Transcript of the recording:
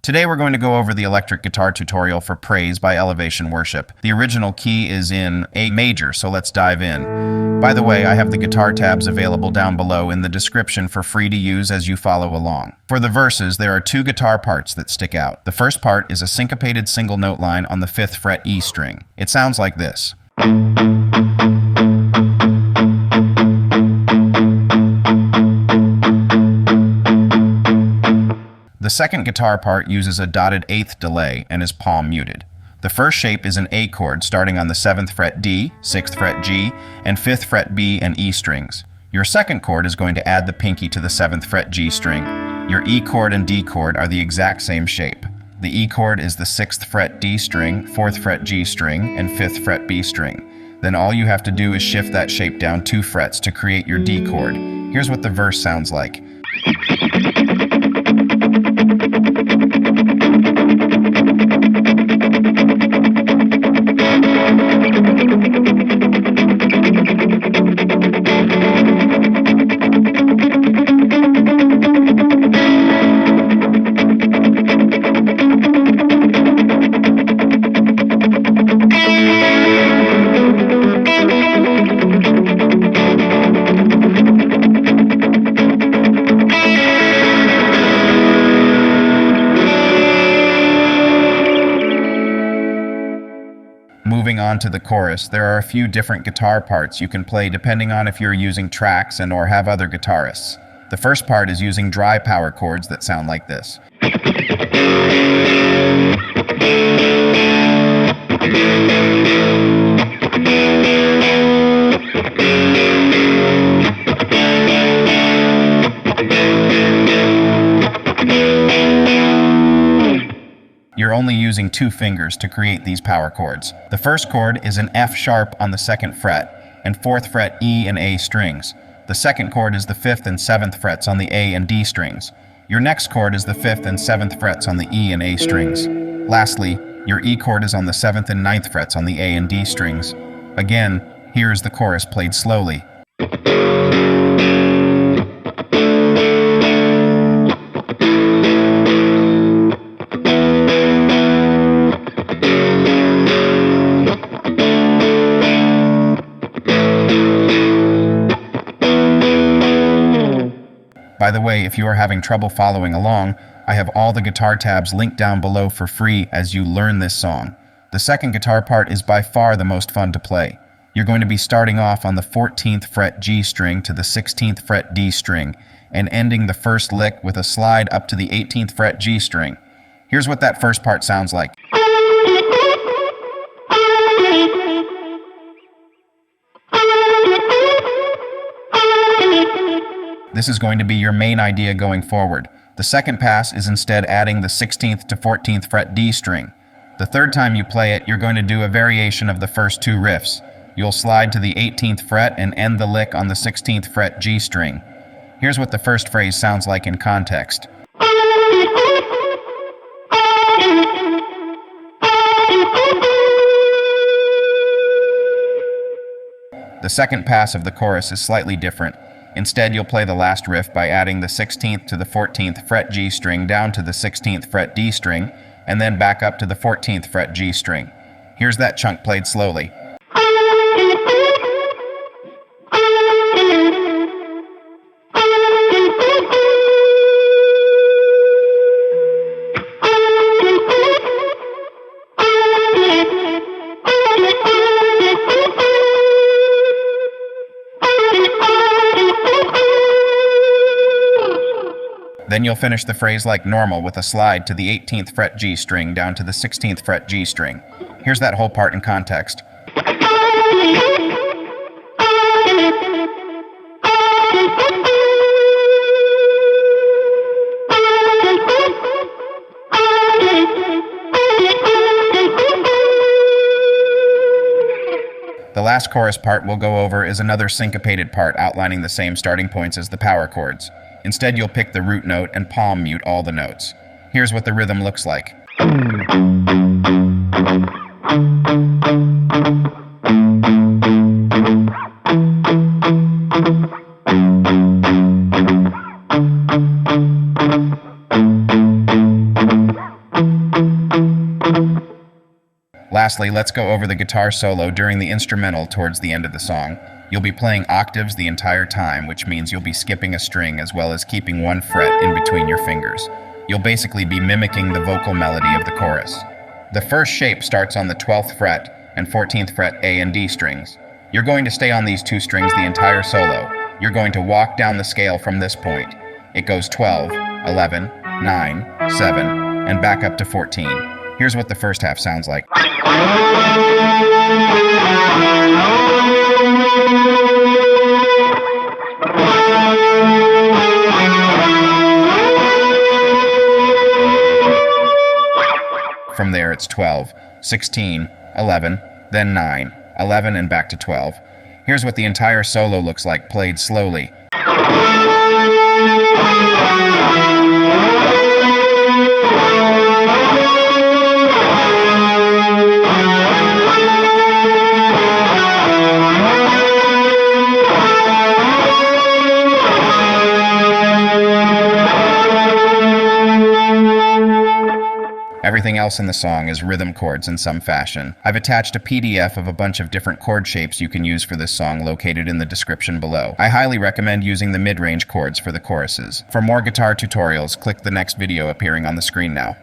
Today we're going to go over the electric guitar tutorial for Praise by Elevation Worship. The original key is in A major, so let's dive in. By the way, I have the guitar tabs available down below in the description for free to use as you follow along. For the verses, there are two guitar parts that stick out. The first part is a syncopated single note line on the 5th fret E string. It sounds like this. The second guitar part uses a dotted 8th delay and is palm muted. The first shape is an A chord starting on the 7th fret D, 6th fret G, and 5th fret B and E strings. Your second chord is going to add the pinky to the 7th fret G string. Your E chord and D chord are the exact same shape. The E chord is the 6th fret D string, 4th fret G string, and 5th fret B string. Then all you have to do is shift that shape down 2 frets to create your D chord. Here's what the verse sounds like. Moving on to the chorus, there are a few different guitar parts you can play depending on if you're using tracks and or have other guitarists. The first part is using dry power chords that sound like this. You're only using 2 fingers to create these power chords. The first chord is an F sharp on the 2nd fret and 4th fret E and A strings. The second chord is the 5th and 7th frets on the A and D strings. Your next chord is the 5th and 7th frets on the E and A strings. Lastly, your E chord is on the 7th and 9th frets on the A and D strings. Again, here is the chorus played slowly. By the way, if you are having trouble following along, I have all the guitar tabs linked down below for free as you learn this song. The second guitar part is by far the most fun to play. You're going to be starting off on the 14th fret G string to the 16th fret D string, and ending the first lick with a slide up to the 18th fret G string. Here's what that first part sounds like. This is going to be your main idea going forward. The second pass is instead adding the 16th to 14th fret D string. The third time you play it, you're going to do a variation of the first 2 riffs. You'll slide to the 18th fret and end the lick on the 16th fret G string. Here's what the first phrase sounds like in context. The second pass of the chorus is slightly different. Instead, you'll play the last riff by adding the 16th to the 14th fret G string down to the 16th fret D string, and then back up to the 14th fret G string. Here's that chunk played slowly. Then you'll finish the phrase like normal with a slide to the 18th fret G string down to the 16th fret G string. Here's that whole part in context. The last chorus part we'll go over is another syncopated part outlining the same starting points as the power chords. Instead, you'll pick the root note and palm mute all the notes. Here's what the rhythm looks like. Lastly, let's go over the guitar solo during the instrumental towards the end of the song. You'll be playing octaves the entire time, which means you'll be skipping a string as well as keeping one fret in between your fingers. You'll basically be mimicking the vocal melody of the chorus. The first shape starts on the 12th fret and 14th fret A and D strings. You're going to stay on these two strings the entire solo. You're going to walk down the scale from this point. It goes 12, 11, 9, 7, and back up to 14. Here's what the first half sounds like. From there it's 12, 16, 11, then 9, 11 and back to 12. Here's what the entire solo looks like played slowly. Everything else in the song is rhythm chords in some fashion. I've attached a PDF of a bunch of different chord shapes you can use for this song located in the description below. I highly recommend using the mid-range chords for the choruses. For more guitar tutorials, click the next video appearing on the screen now.